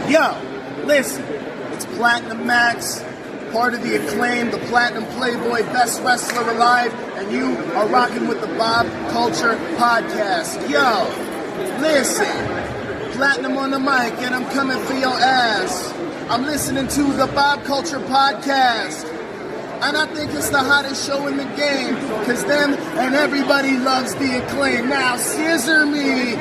Yo, listen, it's Platinum Max, part of the Acclaim, the Platinum Playboy, best wrestler alive, and you are rocking with the Bob Culture Podcast. Yo, listen, Platinum on the mic, and I'm coming for your ass. I'm listening to the Bob Culture Podcast, and I think it's the hottest show in the game, because them and everybody loves the Acclaim. Now, scissor me.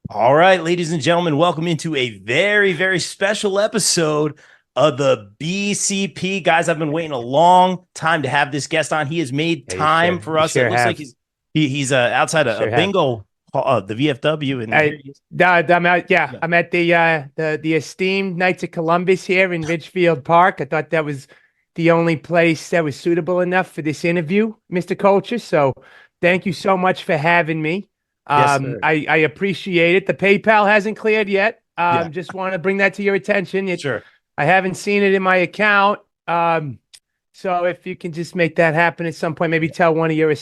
All right, ladies and gentlemen, welcome into a very, very special episode of the BCP. Guys, I've been waiting a long time to have this guest on. He has made time for us. It looks like he's outside a bingo, the VFW. And I'm at the esteemed Knights of Columbus here in Ridgefield Park. I thought that was the only place that was suitable enough for this interview, Mr. Culture. So thank you so much for having me. Yes, I appreciate it. The PayPal hasn't cleared yet. Just want to bring that to your attention. Sure. I haven't seen it in my account. So if you can just make that happen at some point, maybe tell one of your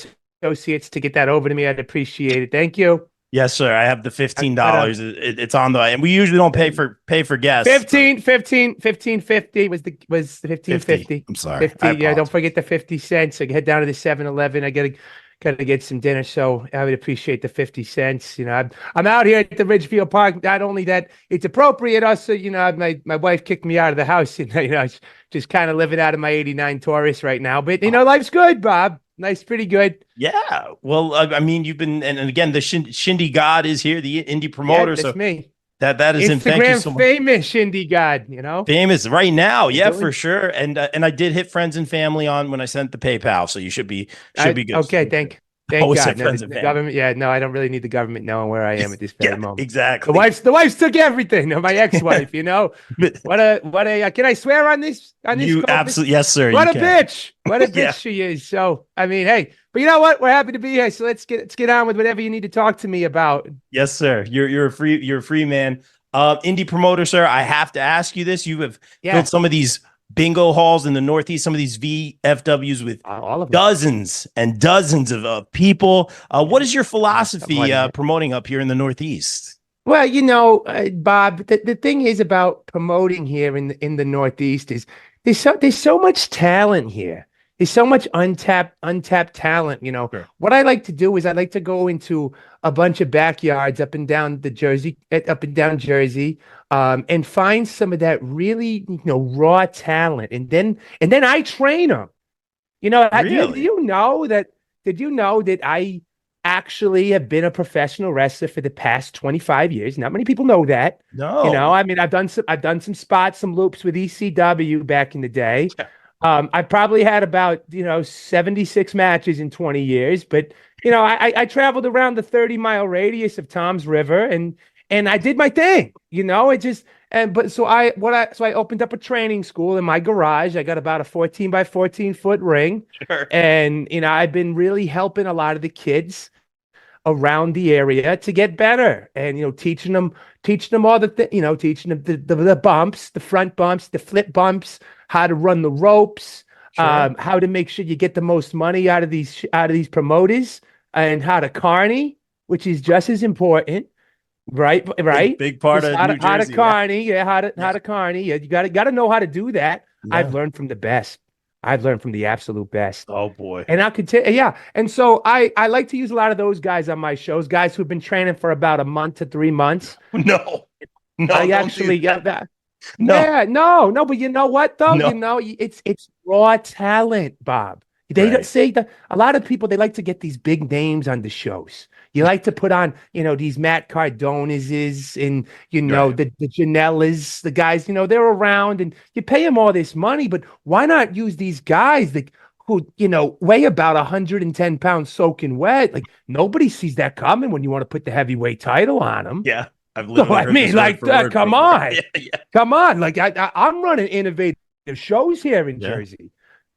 associates to get that over to me. I'd appreciate it. Thank you. Yes, sir. I have the $15. It's on the, and we usually don't pay for guests. 15.50 was the 15.50. I'm sorry. 50. Yeah, don't forget the 50 cents. I head down to the 7-Eleven. I gotta get some dinner, so I would appreciate the 50 cents. You know, I'm out here at the Ridgefield Park. Not only that it's appropriate, also, you know, my wife kicked me out of the house, and you know, just kind of living out of my '89 Taurus right now. But you know, life's good, Bob. Life's pretty good. Yeah. Well, I mean, you've been, and again, the Shindie God is here, the indie promoter. Yeah, that's so me. That is him. Thank you so much. Famous Shindie God, you know, famous right now. Yeah, for sure. And I did hit friends and family on when I sent the PayPal, so you should be good. Okay, thank Always God. have friends The and family. government. Yeah, no, I don't really need the government knowing where I am at this very moment. Exactly. The wife's took everything. My ex-wife, you know. What a can I swear on this? You absolutely, yes, sir. What a bitch! What a bitch she is. So I mean, hey, but you know what? We're happy to be here. So let's get on with whatever you need to talk to me about. Yes, sir. You're a free man. Indie promoter, sir. I have to ask you this. You have built some of these bingo halls in the Northeast, some of these VFWs with all of them. Dozens and dozens of people. What is your philosophy promoting up here in the Northeast? Well, you know, Bob, the thing is about promoting here in the Northeast is there's so much talent here. There's so much untapped talent. You know, What I like to do is I like to go into a bunch of backyards up and down Jersey, and find some of that really, you know, raw talent, and then I train them. You know, really? Did you know that I actually have been a professional wrestler for the past 25 years? Not many people know that. No. You know, I mean, I've done some spots, some loops with ECW back in the day. I probably had about, you know, 76 matches in 20 years, but you know, I traveled around the 30-mile radius of Tom's River, and I did my thing, you know. So I opened up a training school in my garage. I got about a 14 by 14 foot ring. Sure. And you know, I've been really helping a lot of the kids around the area to get better, and you know, teaching them all teaching them the bumps, the front bumps, the flip bumps, how to run the ropes, how to make sure you get the most money out of these promoters, and how to carny, which is just as important. Right. Big part of New Jersey. How to carny, how to carny. Yeah, you got to know how to do that. Yeah. I've learned from the best. I've learned from the absolute best. Oh boy. And I'll continue. Yeah. And so I like to use a lot of those guys on my shows, guys who've been training for about a month to 3 months. No. I actually got that. No. Yeah, no, but you know what though? No. You know, it's raw talent, Bob. They don't say that. A lot of people, they like to get these big names on the shows. You like to put on, you know, these Matt Cardoneses and, you know, the Janellas, the guys, you know, they're around, and you pay them all this money, but why not use these guys who, you know, weigh about 110 pounds soaking wet? Like, nobody sees that coming when you want to put the heavyweight title on them. Yeah. I've literally I mean, like, come on. Yeah. Come on. Like, I'm running innovative shows here in Jersey.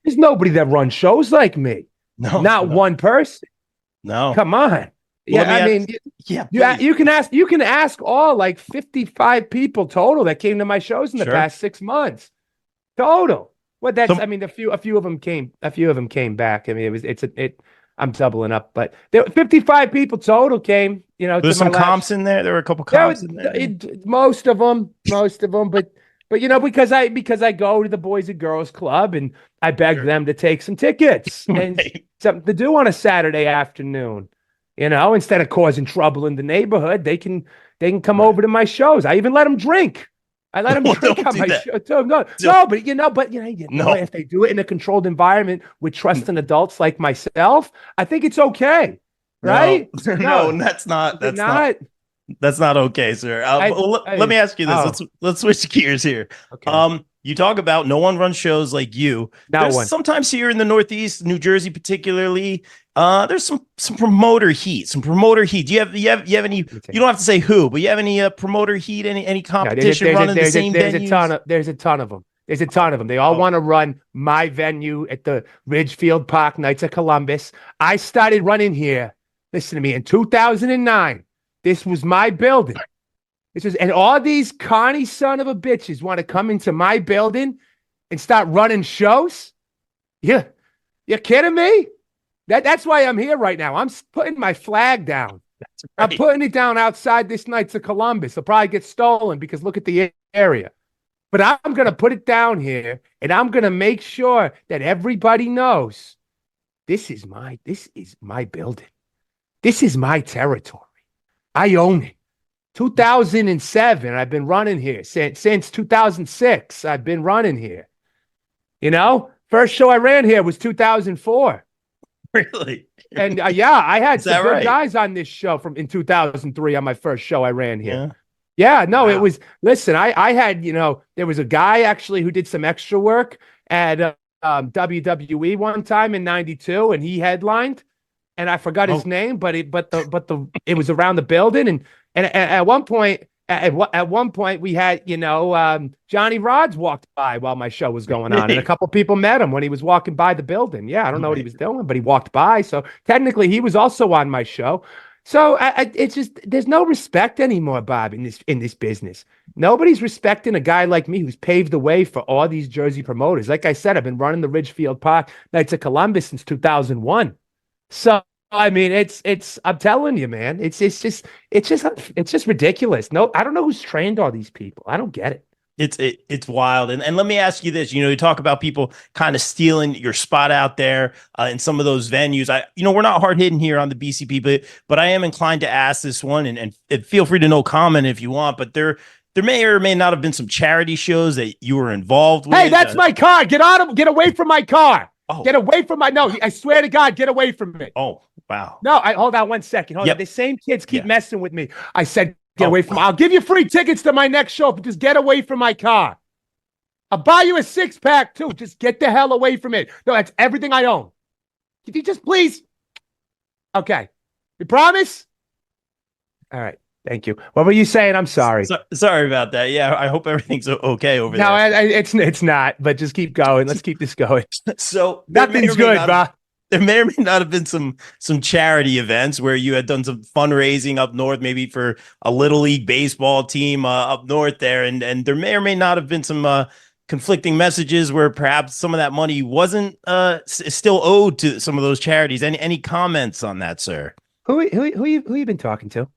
There's nobody that runs shows like me. No. Not one person. No. Come on. Well, Yeah, I mean, you can ask all like 55 people total that came to my shows in the past 6 months. Total. Well, that's I mean, a few of them came back. I mean, I'm doubling up. But there were 55 people total came. There's some comps in there. There were a couple comps in there. Most of them. But because I go to the Boys and Girls Club and I beg them to take some tickets and something to do on a Saturday afternoon. Instead of causing trouble in the neighborhood, they can come over to my shows. I even let them drink. I let them drink on my show too. But if they do it in a controlled environment with trusting adults like myself, I think it's okay. Right? No, that's not okay, sir. Let me ask you this. Let's switch gears here. Okay. You talk about no one runs shows like you. Sometimes here in the Northeast, New Jersey particularly, there's some promoter heat. Do you have any? You don't have to say who, but you have any promoter heat? Any competition running the same venues? There's a ton of them. They all want to run my venue at the Ridgefield Park Knights of Columbus. I started running here. Listen to me. In 2009, this was my building. And all these Connie son of a bitches want to come into my building and start running shows? Yeah. You're kidding me? That's why I'm here right now. I'm putting my flag down. Right. I'm putting it down outside this Knights of Columbus. It'll probably get stolen because look at the area. But I'm going to put it down here, and I'm going to make sure that everybody knows this is my building. This is my territory. I own it. 2007, I've been running here. Since 2006, I've been running here. First show I ran here was 2004. Really? And I had some good guys on this show in 2003 on my first show I ran here. It was, listen, I had, there was a guy actually who did some extra work at WWE one time in 92, and he headlined, and I forgot his name, but it was around the building, and at one point we had, Johnny Rods walked by while my show was going on, and a couple people met him when he was walking by the building. Yeah, I don't know what he was doing, but he walked by. So technically, he was also on my show. So it's just there's no respect anymore, Bob, in this business. Nobody's respecting a guy like me who's paved the way for all these Jersey promoters. Like I said, I've been running the Ridgefield Park Knights of Columbus since 2001. So. I mean, I'm telling you, man, it's just ridiculous. No, I don't know who's trained all these people. I don't get it. It's wild. And let me ask you this, you talk about people kind of stealing your spot out there in some of those venues. We're not hard hitting here on the BCP, but I am inclined to ask this one and feel free to no comment if you want, but there may or may not have been some charity shows that you were involved with. Hey, that's my car. Get away from my car. Oh. Get away from I swear to God, get away from it. Oh, wow. No, hold on 1 second. Hold on. The same kids keep messing with me. I said, get away from I'll give you free tickets to my next show, but just get away from my car. I'll buy you a 6-pack too. Just get the hell away from it. No, that's everything I own. Can you just please? Okay. You promise? All right. Thank you. What were you saying? I'm sorry. Sorry about that. Yeah, I hope everything's okay over there. No, it's not. But just keep going. Let's keep this going. So nothing's good, Bob. There may or may not have been some charity events where you had done some fundraising up north, maybe for a little league baseball team up north there, and there may or may not have been some conflicting messages where perhaps some of that money wasn't still owed to some of those charities. Any comments on that, sir? Who you been talking to?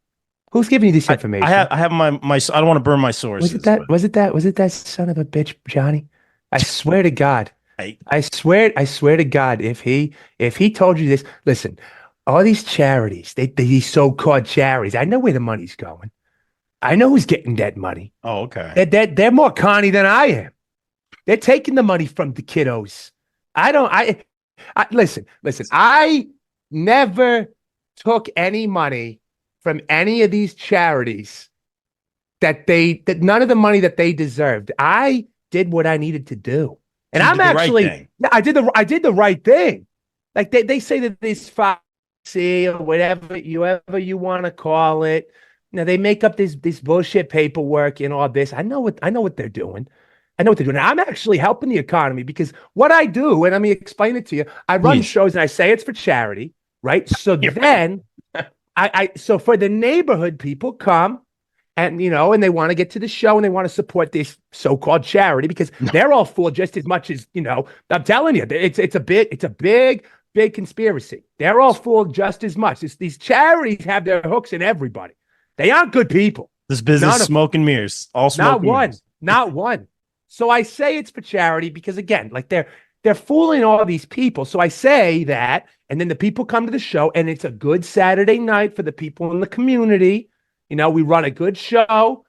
Who's giving you this information? I have my. I don't want to burn my sources. Was it that son of a bitch, Johnny? I swear to God. I swear to God, if he told you this, listen, all these charities, these so-called charities, I know where the money's going. I know who's getting that money. Oh, okay. They're more Connie than I am. They're taking the money from the kiddos. Listen, I never took any money from any of these charities that none of the money that they deserved. I did what I needed to do. And I'm actually, I did the right thing. Like they say that this foxy or whatever you want to call it. They make up this bullshit paperwork and all this. I know what they're doing. I know what they're doing. I'm actually helping the economy because what I do, and let me explain it to you. I run shows and I say it's for charity, right? So then so for the neighborhood, people come. And, and they want to get to the show and they want to support this so-called charity because they're all full just as much as, I'm telling you, it's a big big conspiracy. They're all fooled just as much. These charities have their hooks in everybody. They aren't good people. This business, smoke and mirrors. All smoke and mirrors. Not one. So I say it's for charity because, again, like they're fooling all these people. So I say that, and then the people come to the show, and it's a good Saturday night for the people in the community. You know, we run a good show,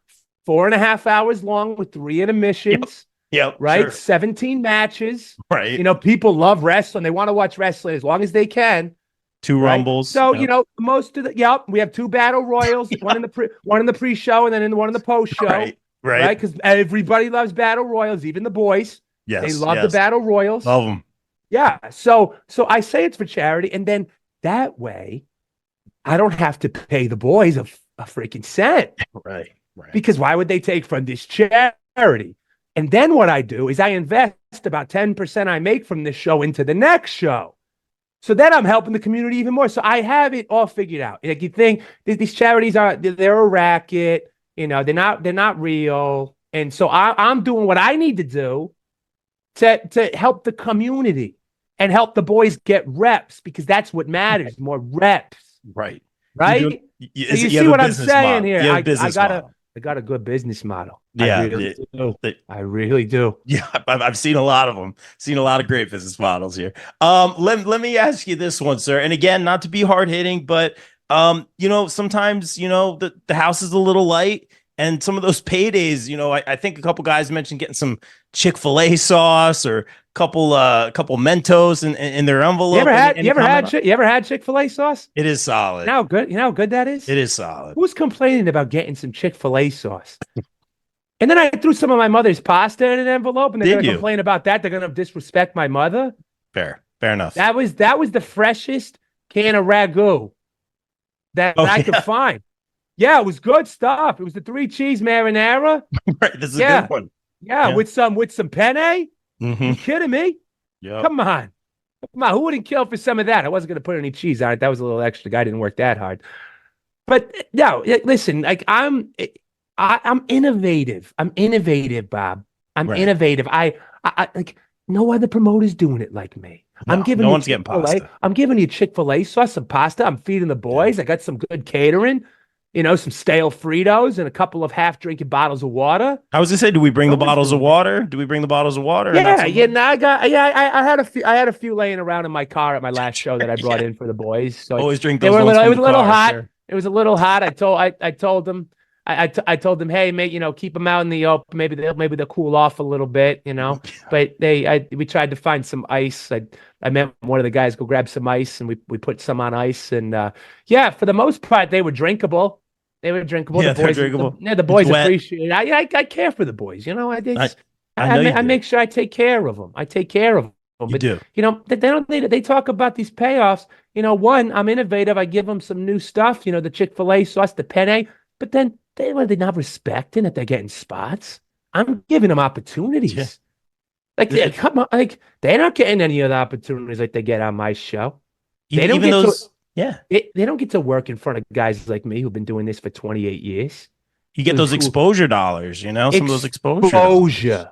4.5 hours long with 3 intermissions. Yep. Right. Sure. 17 matches. Right. You know, people love wrestling. They want to watch wrestling as long as they can. 2 rumbles. So, you know, most of we have 2 battle royals, one in the pre-show and then one in the post-show. Right. Because everybody loves battle royals, even the boys. Yes. They love the battle royals. Love them. Yeah. So I say it's for charity, and then that way I don't have to pay the boys a freaking cent. Right. Because why would they take from this charity? And then what I do is I invest about 10% I make from this show into the next show. So then I'm helping the community even more. So I have it all figured out. Like, you think these charities they're a racket, you know, they're not real. And so I'm doing what I need to do to help the community and help the boys get reps, because that's what matters, more reps. Right. Right? You see what I'm saying here? I got a good business model. Yeah, I really do. Yeah, I've seen a lot of them. Seen a lot of great business models here. Let me ask you this one, sir. And again, not to be hard hitting, but you know, sometimes, you know, the house is a little light, and some of those paydays, you know, I think a couple guys mentioned getting some Chick-fil-A sauce or couple Mentos in their envelope. You ever had Chick-fil-A sauce? It is solid. You know how good that is? It is solid. Who's complaining about getting some Chick-fil-A sauce? And then I threw some of my mother's pasta in an envelope, and they're going to complain about that. They're going to disrespect my mother. Fair enough. That was the freshest can of ragu that I could find. Yeah, it was good stuff. It was the 3-cheese marinara. Right, this is a good one. Yeah, with some penne. Mm-hmm. You kidding me? Yeah. Come on. Who wouldn't kill for some of that? I wasn't going to put any cheese on it. That was a little extra. Guy didn't work that hard. But no, listen, like I'm innovative. I'm innovative, Bob. I'm innovative. I like, no other promoter's doing it like me. No, I'm giving no you one's getting pasta. I'm giving you Chick-fil-A sauce, some pasta. I'm feeding the boys. I got some good catering. You know, some stale Fritos and a couple of half-drinking bottles of water. I was gonna say, do we bring the bottles of water? Do we bring the bottles of water? Yeah. No, I had a few laying around in my car at my last show that I brought in for the boys. So always drink those. It was a little hot. Sir. It was a little hot. I told them, hey, mate, you know, keep them out in the open. Maybe they'll cool off a little bit, you know. But we tried to find some ice. I met one of the guys go grab some ice, and we put some on ice, and for the most part they were drinkable. Yeah, the boys, they're drinkable. The boys appreciate it. I care for the boys, you know. I make sure I take care of them. You but do. You know, they talk about these payoffs. You know, one, I'm innovative. I give them some new stuff. You know, the Chick-fil-A sauce, the penne. But then they're not respecting that they're getting spots. I'm giving them opportunities. Yeah. Like, come on, like they're not getting any other opportunities like they get on my show. They don't get those. They don't get to work in front of guys like me who've been doing this for 28 years. You get those exposure dollars, you know, some of those exposure.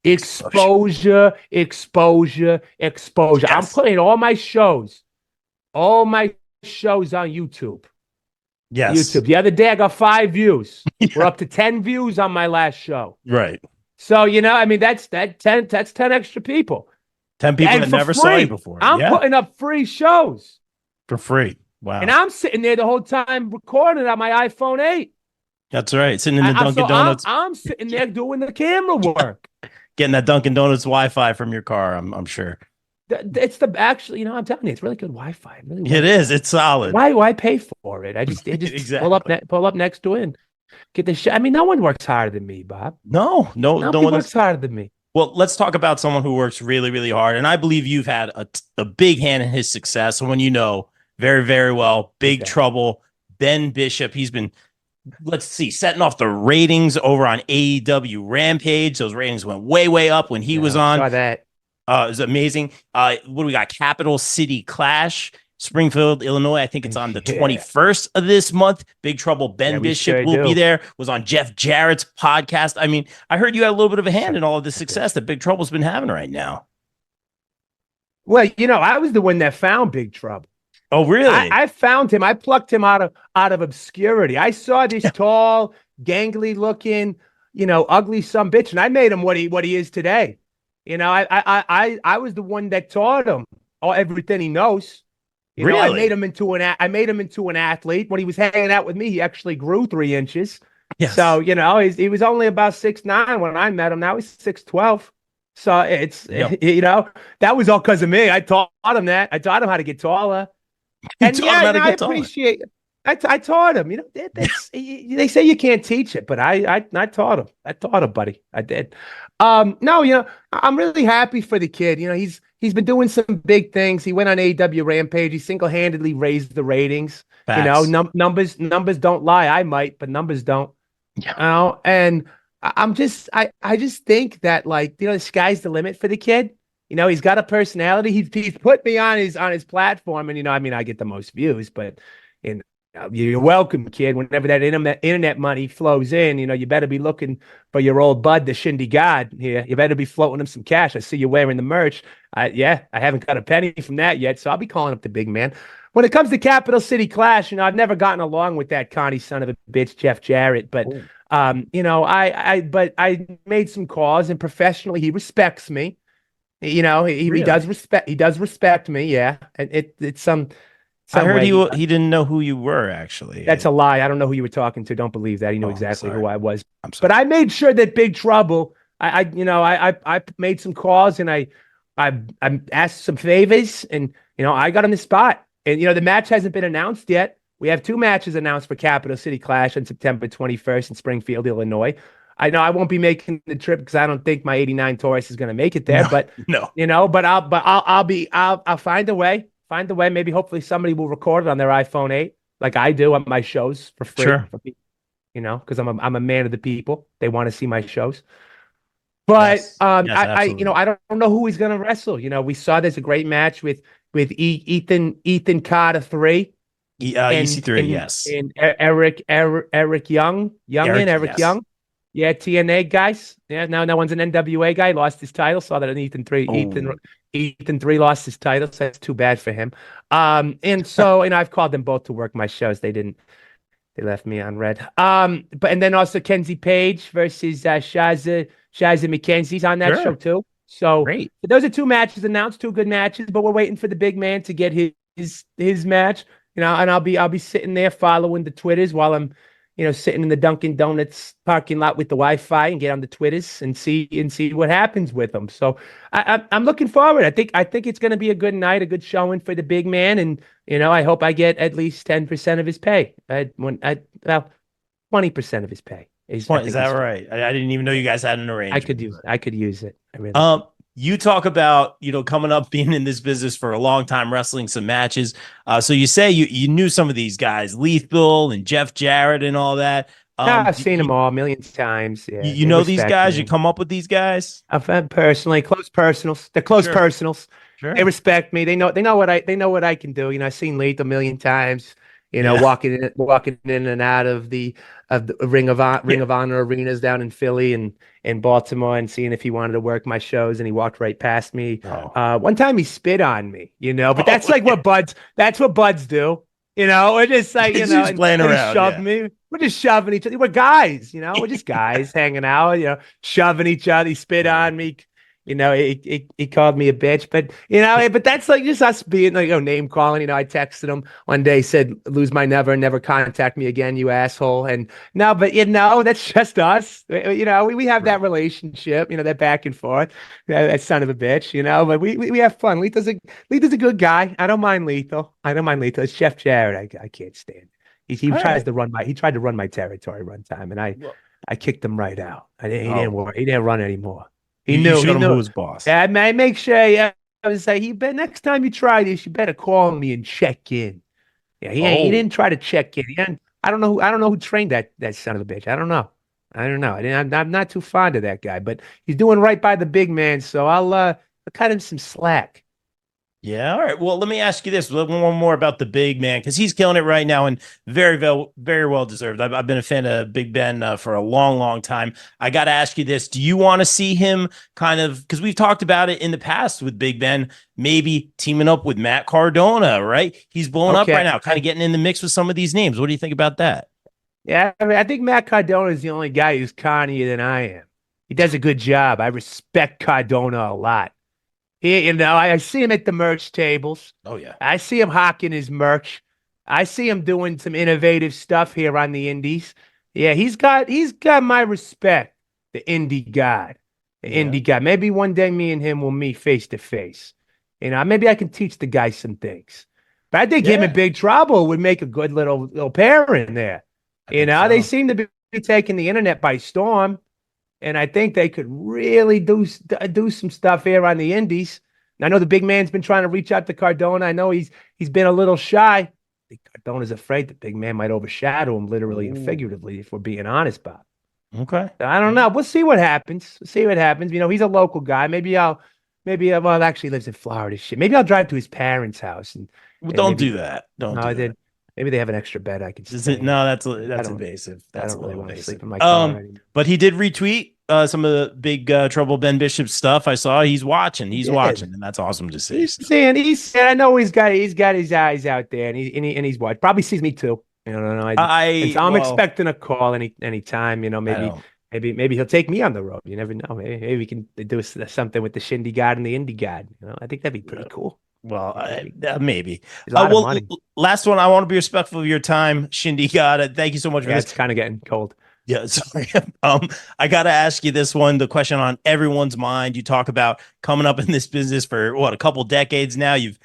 Exposure. Yes. I'm putting all my shows on YouTube. Yes. YouTube. The other day I got 5 views. We're up to 10 views on my last show. Right. So, you know, I mean, that's 10 extra people. 10 people that never saw you before. I'm putting up free shows. For free. Wow. And I'm sitting there the whole time recording on my iPhone 8. That's right. Sitting in the Dunkin' Donuts. I'm sitting there doing the camera work. Getting that Dunkin' Donuts Wi-Fi from your car, I'm sure. It's actually, you know, I'm telling you, it's really good Wi-Fi. Really it is. It's solid. Why pay for it? I just exactly. pull up next to it and get the shit. I mean, no one works harder than me, Bob. No one works harder than me. Well, let's talk about someone who works really, really hard. And I believe you've had a big hand in his success. Someone you know very, very well. Big Trouble. Ben Bishop. He's been, setting off the ratings over on AEW Rampage. Those ratings went way, way up when he was on. I saw that. It was amazing. What do we got? Capital City Clash, Springfield, Illinois. I think it's on the 21st of this month. Big Trouble. Ben Bishop will be there. Was on Jeff Jarrett's podcast. I mean, I heard you had a little bit of a hand in all of the success that Big Trouble's been having right now. Well, I was the one that found Big Trouble. Oh, really? I found him. I plucked him out of obscurity. I saw this tall, gangly looking, ugly son bitch, and I made him what he is today. I was the one that taught him everything he knows. Really? I made him into an athlete. When he was hanging out with me, he actually grew 3 inches. Yes. So, he was only about 6'9" when I met him. Now he's 6'12". So it's, that was all because of me. I taught him that. I taught him how to get taller. And I appreciate it. I taught him, they say you can't teach it, but I taught him. I taught him, buddy. I did. No, I'm really happy for the kid. He's been doing some big things. He went on AEW Rampage. He single-handedly raised the ratings. Facts. Numbers don't lie. I might, but numbers don't. Yeah. And I just think that, the sky's the limit for the kid. He's got a personality. He's put me on his platform, and I get the most views, but you're welcome, kid. Whenever that internet money flows in, you better be looking for your old bud, the Shindie God here. You better be floating him some cash. I see you wearing the merch. I haven't got a penny from that yet, so I'll be calling up the big man. When it comes to Capital City Clash, I've never gotten along with that Connie son of a bitch, Jeff Jarrett, but I made some calls, and professionally he respects me. He does respect me, yeah. And it's some I heard he didn't know who you were, actually. That's a lie. I don't know who you were talking to. Don't believe that. He knew exactly who I was. But I made sure that Big Trouble, I made some calls, and I asked some favors, and I got him the spot. And the match hasn't been announced yet. We have 2 matches announced for Capital City Clash on September 21st in Springfield, Illinois. I know I won't be making the trip because I don't think my '89 Taurus is going to make it there. I'll find a way. Find a way. Maybe hopefully somebody will record it on their iPhone 8, like I do on my shows for free. Sure. Because I'm a man of the people. They want to see my shows. But I don't know who he's going to wrestle. We saw there's a great match with Ethan Carter 3. EC3, yes. And Eric Young. Young. Yeah, TNA guys. Yeah, now that one's an NWA guy. Lost his title. Saw that in Ethan 3. Ethan 3 lost his title, so that's too bad for him. And I've called them both to work my shows. They didn't. They left me on red. And then also Kenzie Page versus Shazza McKenzie's on that show too. So great. Those are 2 matches announced, 2 good matches, but we're waiting for the big man to get his match. And I'll be sitting there following the Twitters while I'm sitting in the Dunkin' Donuts parking lot with the Wi-Fi, and get on the Twitters and see what happens with them. So I'm looking forward. I think it's going to be a good night, a good showing for the big man, and I hope I get at least 10% of his pay. 20% of his pay. Is that right? I didn't even know you guys had an arrangement. I could use it. I really you talk about, coming up, being in this business for a long time, wrestling some matches. So you say you knew some of these guys, Lethal and Jeff Jarrett and all that. I've seen them all a million times. Yeah, you know these guys? Me. You come up with these guys? I've had personally close personals. They're close personals. Sure. They respect me. They know what I can do. I've seen Lethal a million times. Walking in and out of the Ring of Honor arenas down in Philly and in Baltimore, and seeing if he wanted to work my shows, and he walked right past me. One time he spit on me, but that's like what buds do. We're just like, just playing around. Shove me. We're just shoving each other. We're guys, we're just guys hanging out, shoving each other. He spit on me. He called me a bitch, but but that's like just us being like, name calling. I texted him one day, said, "Lose my never contact me again, you asshole." And no, but that's just us. We have that relationship, that back and forth. That son of a bitch, but we have fun. Lethal's a good guy. I don't mind Lethal. It's Jeff Jarrett. I can't stand it. He tried to run my territory one time, and I kicked him right out. He didn't run anymore. He knew who was boss. Yeah, I make sure. Yeah, I was like, next time you try this, you better call me and check in. Yeah, he didn't try to check in. I don't know who trained that son of a bitch. I don't know. I'm not too fond of that guy, but he's doing right by the big man, so I'll cut him some slack. Yeah. All right. Well, let me ask you this one more about the big man because he's killing it right now and very well deserved. I've been a fan of Big Ben for a long, long time. I got to ask you this: do you want to see him kind of because we've talked about it in the past with Big Ben, maybe teaming up with Matt Cardona? Right? He's blowing up right now, kind of getting in the mix with some of these names. What do you think about that? Yeah, I mean, I think Matt Cardona is the only guy who's connier than I am. He does a good job. I respect Cardona a lot. I see him at the merch tables. Oh yeah. I see him hawking his merch. I see him doing some innovative stuff here on the indies. Yeah, he's got my respect. The indie god, indie god. Maybe one day me and him will meet face to face. Maybe I can teach the guy some things. But I think him and Big Trouble would make a good little pairing there. They seem to be taking the internet by storm. And I think they could really do some stuff here on the indies. And I know the big man's been trying to reach out to Cardona. I know he's been a little shy. I think Cardona's afraid the big man might overshadow him literally and figuratively, if we're being honest, Bob. Okay. So I don't know. We'll see what happens. He's a local guy. Maybe well, actually lives in Florida. Shit. Maybe I'll drive to his parents' house and don't do that. Don't do that. Maybe they have an extra bed I could stay in. No, that's invasive. That's I don't really want to sleep in my car anymore. But he did retweet some of the big Trouble Ben Bishop stuff. I saw he's watching, and that's awesome to see. He's saying, I know he's got his eyes out there, and he's watching. Probably sees me too. I'm expecting a call any time. Maybe he'll take me on the road. You never know. Maybe we can do something with the Shindie God and the Indie God. I think that'd be pretty cool. Well, maybe. Last one. I want to be respectful of your time, Shindie God. Thank you so much for this. It's kind of getting cold. Yeah, sorry. I got to ask you this one, the question on everyone's mind. You talk about coming up in this business for a couple decades now. You've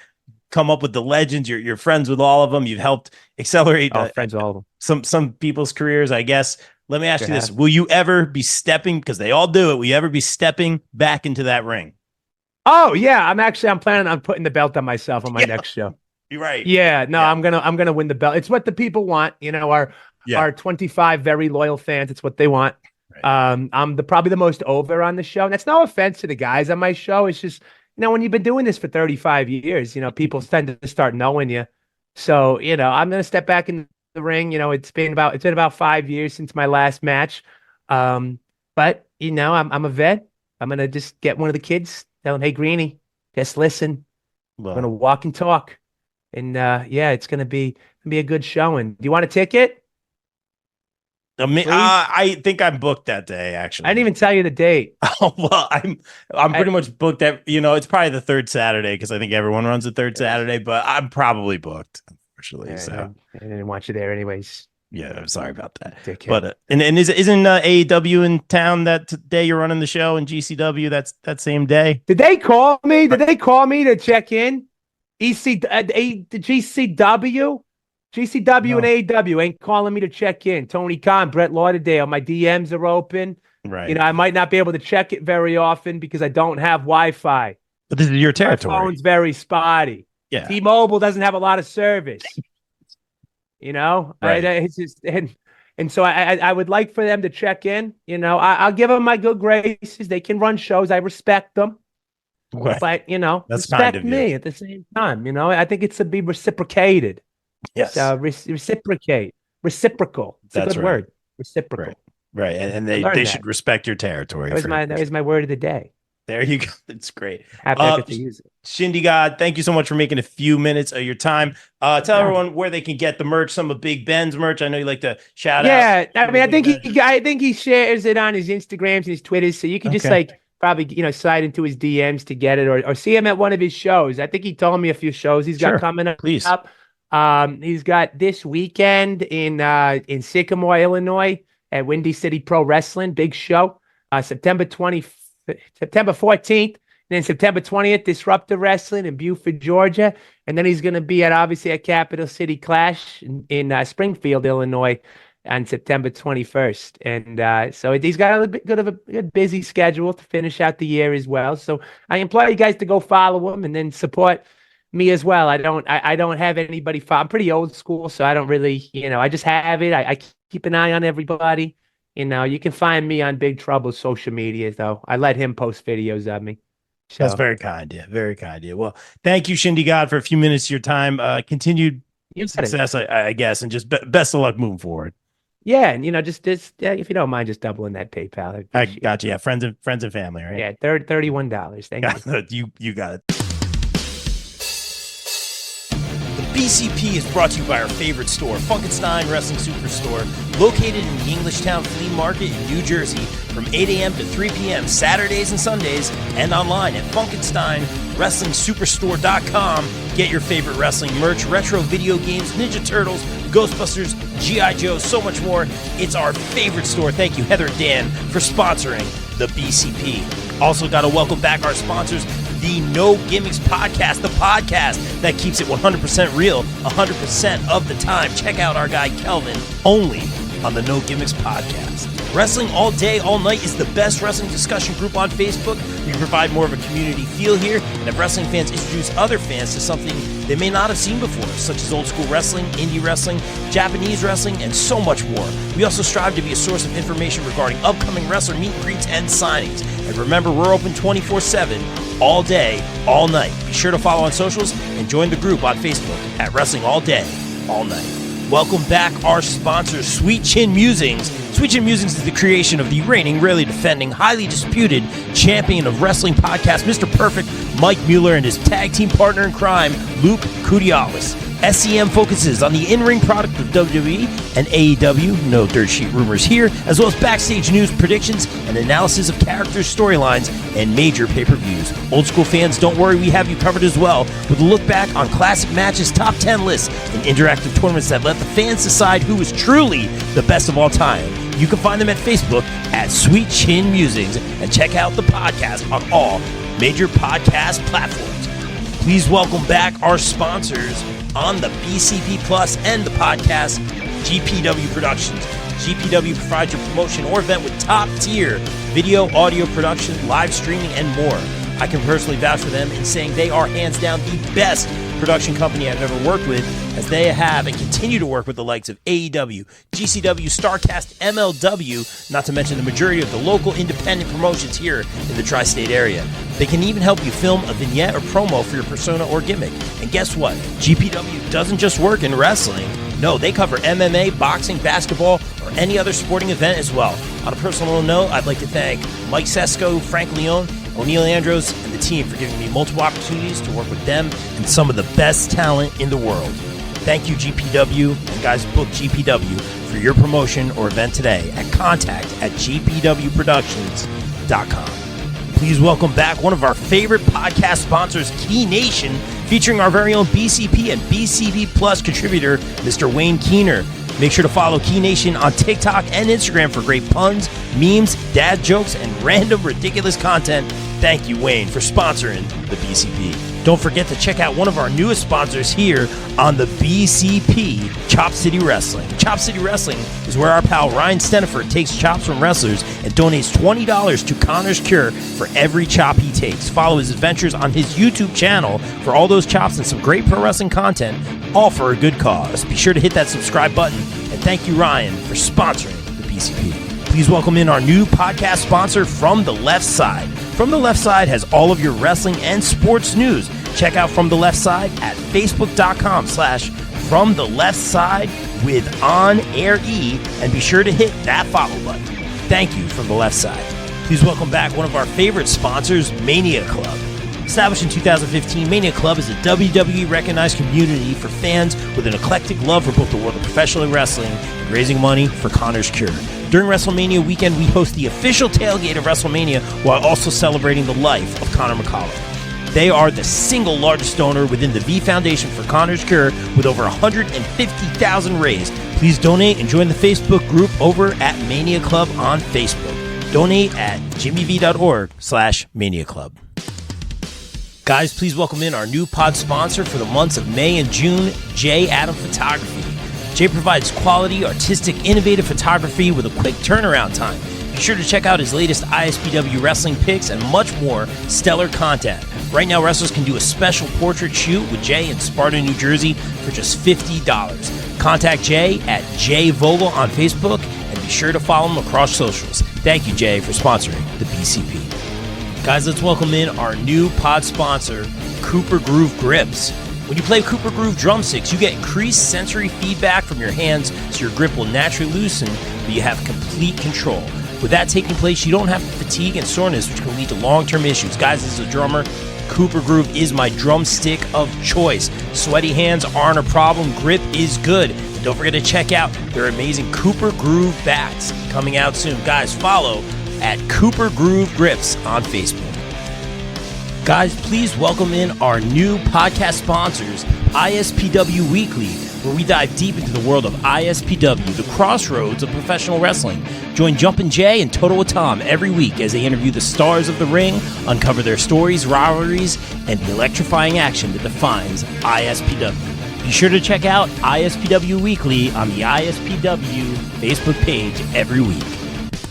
come up with the legends. You're friends with all of them. You've helped accelerate friends with all of them. Some people's careers, I guess. Let me ask you this. Will you ever be stepping, because they all do it, will you ever be stepping back into that ring? Oh yeah, I'm planning on putting the belt on myself on my next show. You're right. Yeah, no, I'm gonna win the belt. It's what the people want. Our 25 very loyal fans. It's what they want. Right. I'm probably the most over on the show. And that's no offense to the guys on my show. It's just when you've been doing this for 35 years, people tend to start knowing you. So I'm gonna step back in the ring. It's been about 5 years since my last match. But I'm a vet. I'm gonna just get one of the kids. Tell him, hey, Greenie, just listen. We're going to walk and talk. And, it's going to be a good showing. Do you want a ticket? I think I'm booked that day, actually. I didn't even tell you the date. Oh, well, I'm pretty much booked. It's probably the third Saturday because I think everyone runs the third Saturday, but I'm probably booked, unfortunately. So I didn't want you there anyways. Yeah, I'm sorry about that. But and isn't AEW in town that day you're running the show in GCW? That's that same day. Did they call me? Did they call me to check in? The GCW No. and AEW ain't calling me to check in. Tony Khan, Brett Lauderdale, my DMs are open. Right. I might not be able to check it very often because I don't have Wi-Fi. But this is your territory. My phone's very spotty. Yeah. T-Mobile doesn't have a lot of service. Right. It's just, and so I would like for them to check in. I'll give them my good graces. They can run shows. I respect them. Right. But that's respect kind of me at the same time. I think it's to be reciprocated. Yes. Reciprocate. Reciprocal. It's a good word. Reciprocal. Right. And they should respect your territory. That was my word of the day. There you go. That's great. Happy I get to use it. Shindie God, thank you so much for making a few minutes of your time. Tell everyone where they can get the merch, some of Big Ben's merch. I know you like to shout out. Yeah, I think he shares it on his Instagrams and his Twitters, so you can just probably slide into his DMs to get it, or see him at one of his shows. I think he told me a few shows he's got coming up. Please. He's got this weekend in Sycamore, Illinois, at Windy City Pro Wrestling, big show. September 14th, and then September 20th, Disruptor Wrestling in Buford, Georgia. And then he's going to be at Capital City Clash in Springfield, Illinois on September 21st. And so he's got a bit of a busy schedule to finish out the year as well. So I implore you guys to go follow him and then support me as well. I don't have anybody I'm pretty old school, so I don't really, I just have it. I keep an eye on everybody. You can find me on Big Trouble's social media, though. I let him post videos of me. So, That's very kind. Yeah, very kind. Yeah. Well, thank you, Shindie God, for a few minutes of your time. Continued success, I guess, and just best of luck moving forward. yeah, and just if you don't mind, just doubling that PayPal. I got you. Yeah, friends and family, right? Yeah, $31. Thank you. You got it. The BCP is brought to you by our favorite store, Funkenstein Wrestling Superstore, located in the Englishtown Flea Market in New Jersey from 8 a.m. to 3 p.m. Saturdays and Sundays, and online at FunkensteinWrestlingSuperstore.com. Get your favorite wrestling merch, retro video games, Ninja Turtles, Ghostbusters, G.I. Joe, so much more. It's our favorite store. Thank you, Heather and Dan, for sponsoring the BCP. Also got to welcome back our sponsors, the No Gimmicks Podcast, the podcast that keeps it 100% real 100% of the time. Check out our guy Kelvin, only on the No Gimmicks Podcast. Wrestling All Day, All Night is the best wrestling discussion group on Facebook. We provide more of a community feel here and have wrestling fans introduce other fans to something they may not have seen before, such as old school wrestling, indie wrestling, Japanese wrestling, and so much more. We also strive to be a source of information regarding upcoming wrestler meet and greets and signings. And remember, we're open 24/7, all day, all night. Be sure to follow on socials and join the group on Facebook at Wrestling All Day, All Night. Welcome back our sponsor, Sweet Chin Musings. Sweet Chin Musings is the creation of the reigning, rarely defending, highly disputed champion of wrestling podcast, Mr. Perfect, Mike Mueller, and his tag team partner in crime, Luke Kudialis. SCM focuses on the in-ring product of WWE and AEW, no dirt sheet rumors here, as well as backstage news, predictions, and analysis of characters, storylines, and major pay-per-views. Old school fans, don't worry, we have you covered as well, with a look back on classic matches, top 10 lists, and interactive tournaments that let the fans decide who is truly the best of all time. You can find them at Facebook at Sweet Chin Musings, and check out the podcast on all major podcast platforms. Please welcome back our sponsors on the BCP Plus and the podcast, GPW Productions. GPW provides your promotion or event with top-tier video, audio production, live streaming, and more. I can personally vouch for them in saying they are hands down the best production company I've ever worked with, as they have and continue to work with the likes of AEW, GCW, StarCast, MLW, not to mention the majority of the local independent promotions here in the tri-state area. They can even help you film a vignette or promo for your persona or gimmick. And guess what? GPW doesn't just work in wrestling. No, they cover MMA, boxing, basketball, or any other sporting event as well. On a personal note, I'd like to thank Mike Sesko, Frank León, Oneil Andrews, and the team for giving me multiple opportunities to work with them and some of the best talent in the world. Thank you, GPW, and guys, book GPW for your promotion or event today at contact@gpwproductions.com. Please welcome back one of our favorite podcast sponsors, Key Nation, featuring our very own BCP and BCP Plus contributor, Mr. Wayne Keener. Make sure to follow Key Nation on TikTok and Instagram for great puns, memes, dad jokes, and random ridiculous content. Thank you, Wayne, for sponsoring the BCP. Don't forget to check out one of our newest sponsors here on the BCP, Chop City Wrestling. Chop City Wrestling is where our pal Ryan Steniford takes chops from wrestlers and donates $20 to Connor's Cure for every chop he takes. Follow his adventures on his YouTube channel for all those chops and some great pro wrestling content, all for a good cause. Be sure to hit that subscribe button, and thank you, Ryan, for sponsoring the BCP. Please welcome in our new podcast sponsor, From the Left Side. From the Left Side has all of your wrestling and sports news. Check out From the Left Side at facebook.com/From the Left Side with On Air E, and be sure to hit that follow button. Thank you, From the Left Side. Please welcome back one of our favorite sponsors, Mania Club. Established in 2015, Mania Club is a WWE recognized community for fans with an eclectic love for both the world of professional wrestling and raising money for Connor's Cure. During WrestleMania weekend, we host the official tailgate of WrestleMania while also celebrating the life of Conor McCallum. They are the single largest donor within the V Foundation for Connor's Cure, with over 150,000 raised. Please donate and join the Facebook group over at Mania Club on Facebook. Donate at jimmyv.org/Mania Club. Guys, please welcome in our new pod sponsor for the months of May and June, J. Adam Photography. Jay provides quality, artistic, innovative photography with a quick turnaround time. Be sure to check out his latest ISPW wrestling pics and much more stellar content. Right now, wrestlers can do a special portrait shoot with Jay in Sparta, New Jersey for just $50. Contact Jay at Jay Vogel on Facebook, and be sure to follow him across socials. Thank you, Jay, for sponsoring the BCP. Guys, let's welcome in our new pod sponsor, Cooper Groove Grips. When you play Cooper Groove drumsticks, you get increased sensory feedback from your hands, so your grip will naturally loosen, but you have complete control. With that taking place, you don't have fatigue and soreness, which can lead to long-term issues. Guys, as a drummer, Cooper Groove is my drumstick of choice. Sweaty hands aren't a problem. Grip is good. And don't forget to check out their amazing Cooper Groove bats coming out soon. Guys, follow at Cooper Groove Grips on Facebook. Guys, please welcome in our new podcast sponsors, ISPW Weekly, where we dive deep into the world of ISPW, the crossroads of professional wrestling. Join Jumpin' Jay and Total with Tom every week as they interview the stars of the ring, uncover their stories, rivalries, and the electrifying action that defines ISPW. Be sure to check out ISPW Weekly on the ISPW Facebook page every week.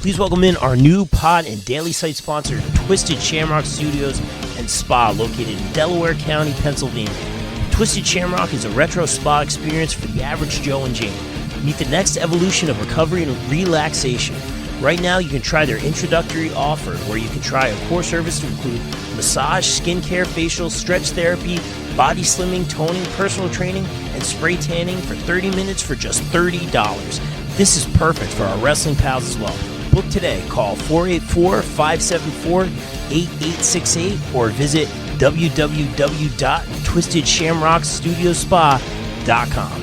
Please welcome in our new pod and daily site sponsor, Twisted Shamrock Studios and Spa, located in Delaware County, Pennsylvania. Twisted Shamrock is a retro spa experience for the average Joe and Jane. Meet the next evolution of recovery and relaxation. Right now, you can try their introductory offer, where you can try a core service to include massage, skincare, facial, stretch therapy, body slimming, toning, personal training, and spray tanning for 30 minutes for just $30. This is perfect for our wrestling pals as well. Book today. Call 484-574-8868 or visit www.twistedshamrockstudiospa.com.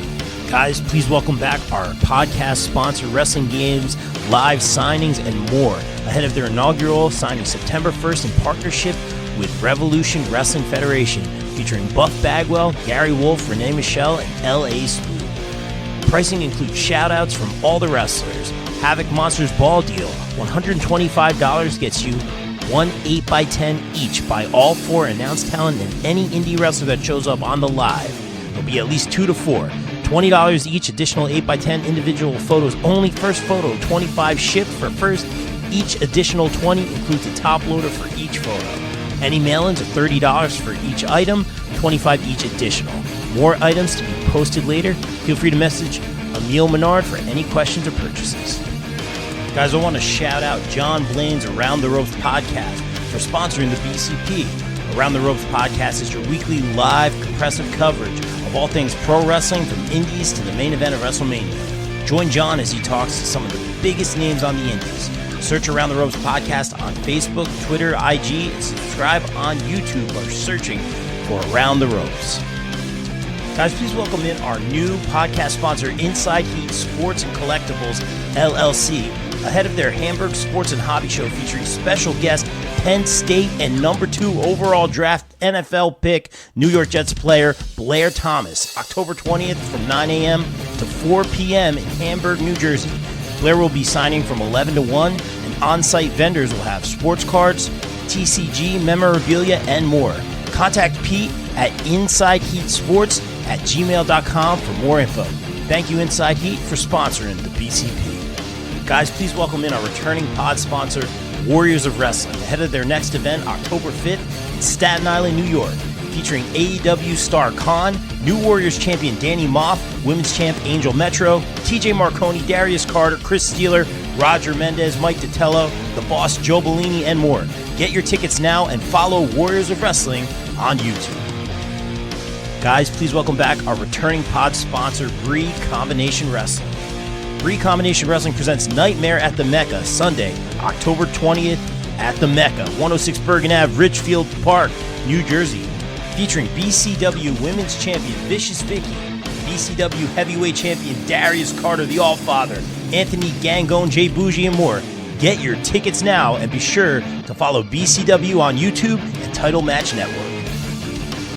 Guys, please welcome back our podcast sponsor, Wrestling Games, live signings, and more ahead of their inaugural signing September 1st in partnership with Revolution Wrestling Federation, featuring Buff Bagwell, Gary Wolf, Renee Michelle, and L.A. Smooth. Pricing includes shout-outs from all the wrestlers. Havoc Monsters Ball Deal, $125 gets you one 8x10 each by all four announced talent and any indie wrestler that shows up on the live. There'll be at least 2 to 4. $20 each, additional 8x10 individual photos only. First photo, 25 shipped for first. Each additional 20 includes a top loader for each photo. Any mail-ins are $30 for each item, 25 each additional. More items to be posted later. Feel free to message Emil Menard for any questions or purchases. Guys, I want to shout out John Blaine's Around the Ropes podcast for sponsoring the BCP. Around the Ropes podcast is your weekly live compressive coverage of all things pro wrestling, from indies to the main event of WrestleMania. Join John as he talks to some of the biggest names on the indies. Search Around the Ropes podcast on Facebook, Twitter, IG, and subscribe on YouTube by searching for Around the Ropes. Guys, please welcome in our new podcast sponsor, Inside Heat Sports and Collectibles, LLC, ahead of their Hamburg Sports and Hobby Show featuring special guest Penn State and number 2 overall draft NFL pick, New York Jets player Blair Thomas, October 20th from 9 a.m. to 4 p.m. in Hamburg, New Jersey. Blair will be signing from 11 to 1, and on-site vendors will have sports cards, TCG, memorabilia, and more. Contact Pete at InsideHeatSports@gmail.com for more info. Thank you, Inside Heat, for sponsoring the BCP. Guys, please welcome in our returning pod sponsor, Warriors of Wrestling, ahead of their next event, October 5th in Staten Island, New York, featuring AEW star Khan, New Warriors champion Danny Moff, Women's champ Angel Metro, TJ Marconi, Darius Carter, Chris Steeler, Roger Mendez, Mike Ditello, The Boss Joe Bellini, and more. Get your tickets now and follow Warriors of Wrestling on YouTube. Guys, please welcome back our returning pod sponsor, Bree Combination Wrestling. Bree Combination Wrestling presents Nightmare at the Mecca, Sunday, October 20th at the Mecca, 106 Bergen Ave, Richfield Park, New Jersey. Featuring BCW Women's Champion Vicious Vicky, BCW Heavyweight Champion Darius Carter, the Allfather, Anthony Gangone, Jay Bougie, and more. Get your tickets now and be sure to follow BCW on YouTube and Title Match Network.